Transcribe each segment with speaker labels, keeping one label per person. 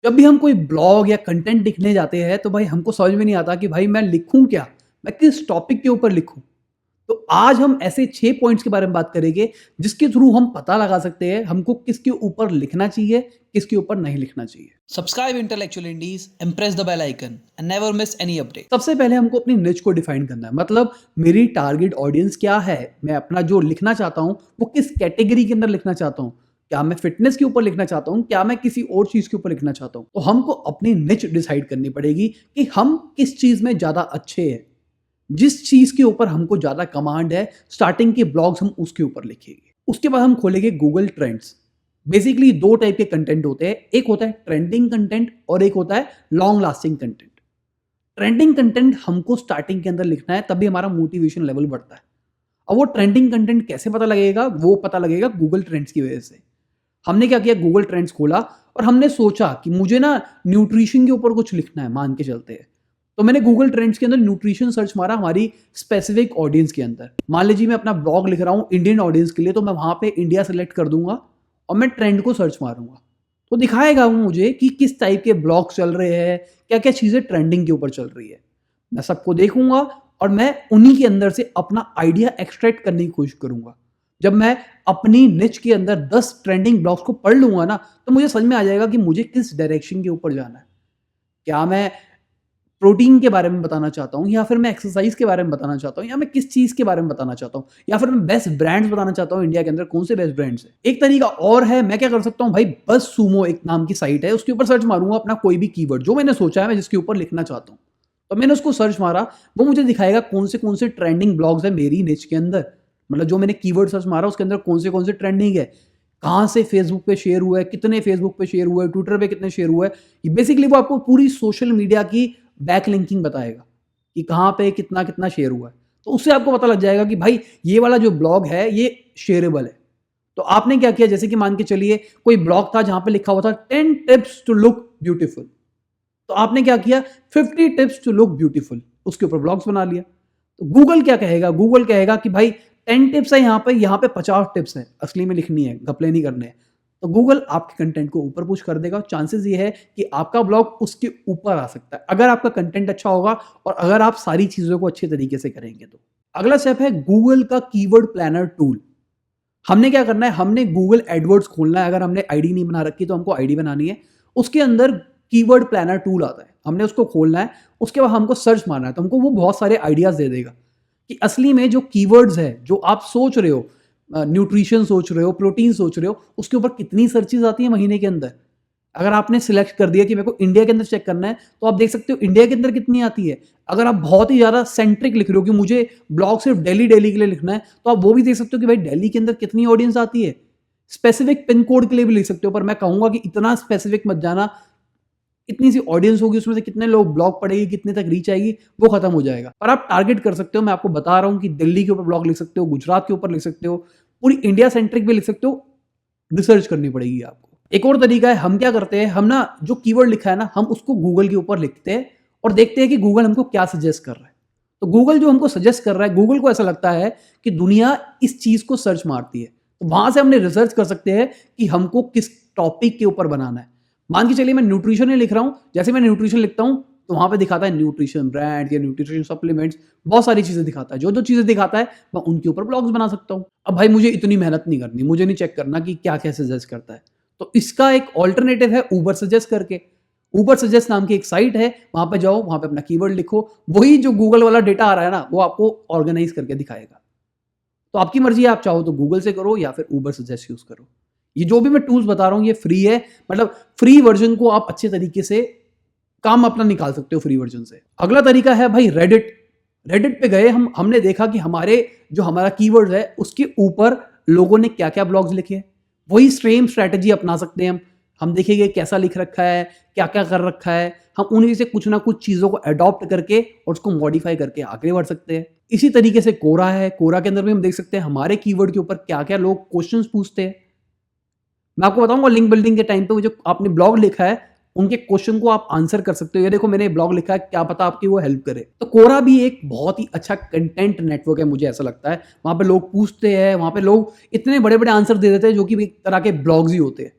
Speaker 1: जब भी हम कोई ब्लॉग या कंटेंट लिखने जाते हैं तो भाई हमको समझ में नहीं आता कि भाई मैं लिखूं क्या, मैं किस टॉपिक के ऊपर लिखूं। तो आज हम ऐसे 6 पॉइंट्स के बारे में बात करेंगे जिसके थ्रू हम पता लगा सकते हैं हमको किसके ऊपर लिखना चाहिए, किसके ऊपर नहीं लिखना चाहिए।
Speaker 2: Subscribe Intellectual Indies and press the bell icon and never miss any update.
Speaker 1: सबसे पहले हमको अपनी निच को डिफाइन करना है, मतलब मेरी टारगेट ऑडियंस क्या है, मैं अपना जो लिखना चाहता हूं वो किस कैटेगरी के अंदर लिखना चाहता हूं। क्या मैं फिटनेस के ऊपर लिखना चाहता हूं, क्या मैं किसी और चीज के ऊपर लिखना चाहता हूं। तो हमको अपनी निच डिसाइड करनी पड़ेगी कि हम किस चीज में ज्यादा अच्छे हैं, जिस चीज के ऊपर हमको ज्यादा कमांड है। स्टार्टिंग के ब्लॉग्स हम उसके ऊपर लिखेंगे, उसके बाद हम खोलेंगे गूगल ट्रेंड्स। बेसिकली दो टाइप के कंटेंट होते हैं, एक होता है ट्रेंडिंग कंटेंट और एक होता है long lasting content. Trending content हमको स्टार्टिंग के अंदर लिखना है, तभी हमारा मोटिवेशन लेवल बढ़ता है। अब वो ट्रेंडिंग कंटेंट कैसे पता लगेगा, वो पता लगेगा गूगल ट्रेंड्स की वजह से। हमने क्या किया, गूगल ट्रेंड्स खोला और हमने सोचा कि मुझे ना न्यूट्रिशन के ऊपर कुछ लिखना है, मान के चलते हैं। तो मैंने गूगल ट्रेंड्स के अंदर न्यूट्रिशन सर्च मारा हमारी स्पेसिफिक ऑडियंस के अंदर। मान लीजिए मैं अपना ब्लॉग लिख रहा हूँ इंडियन ऑडियंस के लिए, तो मैं वहां पे इंडिया सेलेक्ट कर दूंगा और मैं ट्रेंड को सर्च मारूंगा। तो दिखाएगा वो मुझे कि किस टाइप के ब्लॉग चल रहे हैं, क्या क्या चीजें ट्रेंडिंग के ऊपर चल रही है। मैं सबको देखूंगा और मैं उन्हीं के अंदर से अपना आइडिया एक्सट्रैक्ट करने की कोशिश करूंगा। जब मैं अपनी निच के अंदर 10 ट्रेंडिंग ब्लॉग्स को पढ़ लूंगा ना, तो मुझे समझ में आ जाएगा कि मुझे किस डायरेक्शन के ऊपर जाना है। क्या मैं प्रोटीन के बारे में बताना चाहता हूँ, या फिर मैं एक्सरसाइज के बारे में बताना चाहता हूँ, या मैं किस चीज के बारे में बताना चाहता हूँ, या फिर मैं बेस्ट ब्रांड्स बताना चाहता हूँ इंडिया के अंदर कौन से बेस्ट ब्रांड्स है। एक तरीका और है, मैं क्या कर सकता हूँ भाई, बस सुमो एक नाम की साइट है, उसके ऊपर सर्च मारूंगा अपना कोई भी कीवर्ड जो मैंने सोचा है मैं जिसके ऊपर लिखना चाहता हूँ। तो मैंने उसको सर्च मारा, वो मुझे दिखाएगा कौन से ट्रेंडिंग ब्लॉग्स है मेरी निच के अंदर। मतलब जो मैंने कीवर्ड सर्च मारा उसके अंदर कौन से ट्रेंडिंग है, कहाँ से फेसबुक पे शेयर हुआ है, कितने फेसबुक पे शेयर हुआ है, ट्विटर पे कितने शेयर हुआ है। बेसिकली वो आपको पूरी सोशल मीडिया की बैक लिंकिंग बताएगा कि कहाँ पे कितना कितना शेयर हुआ है। तो उससे आपको पता लग जाएगा कि भाई ये वाला जो ब्लॉग है ये शेयरेबल है। तो आपने क्या किया, जैसे कि मान के चलिए कोई ब्लॉग था जहां पे लिखा हुआ था 10 टिप्स टू लुक ब्यूटीफुल, तो आपने क्या किया 50 टिप्स टू लुक ब्यूटीफुल, उसके ऊपर ब्लॉग्स बना लिया। तो गूगल क्या कहेगा, गूगल कहेगा कि भाई 10 टिप्स है यहाँ पे 50 टिप्स है, असली में लिखनी है, घपले नहीं करने हैं। तो गूगल आपके कंटेंट को ऊपर पुश कर देगा। चांसेस ये है कि आपका ब्लॉग उसके ऊपर आ सकता है अगर आपका कंटेंट अच्छा होगा और अगर आप सारी चीजों को अच्छे तरीके से करेंगे। तो अगला स्टेप है गूगल का कीवर्ड प्लानर टूल। हमने क्या करना है, हमने गूगल एडवर्ड्स खोलना है। अगर हमने आईडी नहीं बना रखी तो हमको आईडी बनानी है। उसके अंदर कीवर्ड प्लानर टूल आता है, हमने उसको खोलना है। उसके बाद हमको सर्च मारना है, तो हमको वो बहुत सारे आइडियाज दे देगा कि असली में जो कीवर्ड्स है जो आप सोच रहे हो, न्यूट्रिशन सोच रहे हो, प्रोटीन सोच रहे हो, उसके ऊपर कितनी सर्चेज आती है महीने के अंदर। अगर आपने सिलेक्ट कर दिया कि मेरे को इंडिया के अंदर चेक करना है, तो आप देख सकते हो इंडिया के अंदर कितनी आती है। अगर आप बहुत ही ज्यादा सेंट्रिक लिख रहे हो कि मुझे ब्लॉग सिर्फ दिल्ली दिल्ली के लिए लिखना है, तो आप वो भी देख सकते हो कि भाई दिल्ली के अंदर कितनी ऑडियंस आती है। स्पेसिफिक पिन कोड के लिए भी लिख सकते हो, पर मैं कहूंगा कि इतना स्पेसिफिक मत जाना। इतनी सी ऑडियंस होगी, उसमें से कितने लोग ब्लॉग पढ़ेगी, कितने तक रीच आएगी, वो खत्म हो जाएगा। पर आप टारगेट कर सकते हो, मैं आपको बता रहा हूं कि दिल्ली के ऊपर ब्लॉग लिख सकते हो, गुजरात के ऊपर लिख सकते हो, पूरी इंडिया सेंट्रिक भी लिख सकते हो। रिसर्च करनी पड़ेगी आपको। एक और तरीका है, हम क्या करते हैं, हम ना जो कीवर्ड लिखा है ना, हम उसको गूगल के ऊपर लिखते हैं और देखते हैं कि गूगल हमको क्या सजेस्ट कर रहा है। तो गूगल जो हमको सजेस्ट कर रहा है, गूगल को ऐसा लगता है कि दुनिया इस चीज को सर्च मारती है, तो वहां से हमने रिसर्च कर सकते हैं कि हमको किस टॉपिक के ऊपर बनाना है। मान के चलिए मैं न्यूट्रिशन ही लिख रहा हूं, जैसे मैं न्यूट्रिशन लिखता हूं तो वहां पे दिखाता है न्यूट्रिशन ब्रांड या न्यूट्रिशन सप्लीमेंट्स, बहुत सारी चीजें दिखाता है। जो जो चीजें दिखाता है मैं उनके ऊपर ब्लॉग्स बना सकता हूं। अब भाई मुझे इतनी मेहनत नहीं करनी, मुझे नहीं चेक करना कि क्या क्या सजेस्ट करता है। तो इसका एक ऑल्टरनेटिव है ऊबर सजेस्ट करके। ऊबर सजेस्ट नाम की एक साइट है, वहां पे जाओ, वहां पे अपना कीवर्ड लिखो, वही जो गूगल वाला डेटा आ रहा है ना, वो आपको ऑर्गेनाइज करके दिखाएगा। तो आपकी मर्जी है, आप चाहो तो गूगल से करो या फिर ऊबर सजेस्ट यूज करो। ये जो भी मैं टूल्स बता रहा हूं ये फ्री है, मतलब फ्री वर्जन को आप अच्छे तरीके से काम अपना निकाल सकते हो फ्री वर्जन से। अगला तरीका है भाई रेडिट। रेडिट पे गए हमने देखा कि हमारा कीवर्ड है उसके ऊपर लोगों ने क्या क्या ब्लॉग्स लिखे हैं। वही सेम स्ट्रेटेजी अपना सकते हैं हम देखेंगे कैसा लिख रखा है, क्या क्या कर रखा है, हम उन्हीं से कुछ ना कुछ चीजों को अडॉप्ट करके और उसको मॉडिफाई करके आगे बढ़ सकते हैं। इसी तरीके से कोरा है, कोरा के अंदर भी हम देख सकते हैं हमारे कीवर्ड के ऊपर क्या क्या लोग क्वेश्चंस पूछते हैं। मैं आपको बताऊंगा लिंक बिल्डिंग के टाइम पे वो जो आपने ब्लॉग लिखा है उनके क्वेश्चन को आप आंसर कर सकते हो। ये देखो मैंने ब्लॉग लिखा है, क्या पता आपकी वो हेल्प करे। तो कोरा भी एक बहुत ही अच्छा कंटेंट नेटवर्क है, मुझे ऐसा लगता है। वहां पे लोग पूछते हैं, वहां पे लोग इतने बड़े बड़े आंसर दे देते हैं जो कि एक तरह के ब्लॉग्स ही होते हैं।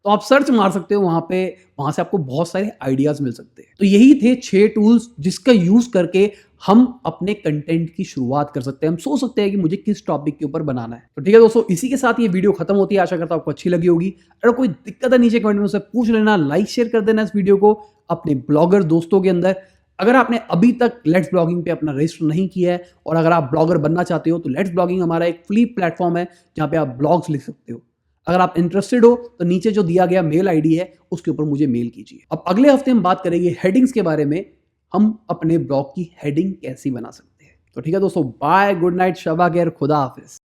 Speaker 1: तो आप सर्च मार सकते हो वहां से आपको बहुत सारे आइडियाज मिल सकते हैं। तो यही थे 6 टूल्स जिसका यूज करके हम अपने कंटेंट की शुरुआत कर सकते हैं। हम सोच सकते हैं कि मुझे किस टॉपिक के ऊपर बनाना है। तो ठीक है दोस्तों, इसी के साथ ये वीडियो खत्म होती है। आशा करता हूं आपको अच्छी लगी होगी। अगर कोई दिक्कत है नीचे कमेंट में मुझसे पूछ लेना, लाइक शेयर कर देना इस वीडियो को अपने ब्लॉगर दोस्तों के अंदर। अगर आपने अभी तक लेट्स ब्लॉगिंग पे अपना रजिस्टर नहीं किया है और अगर आप ब्लॉगर बनना चाहते हो तो लेट्स ब्लॉगिंग हमारा एक फ्री प्लेटफॉर्म है जहां पे आप ब्लॉग्स लिख सकते हो। अगर आप इंटरेस्टेड हो तो नीचे जो दिया गया मेल आईडी है उसके ऊपर मुझे मेल कीजिए। अब अगले हफ्ते हम बात करेंगे हेडिंग्स के बारे में, हम अपने ब्लॉग की हेडिंग कैसी बना सकते हैं। तो ठीक है दोस्तों, बाय, गुड नाइट, शबा खैर, खुदा हाफिज।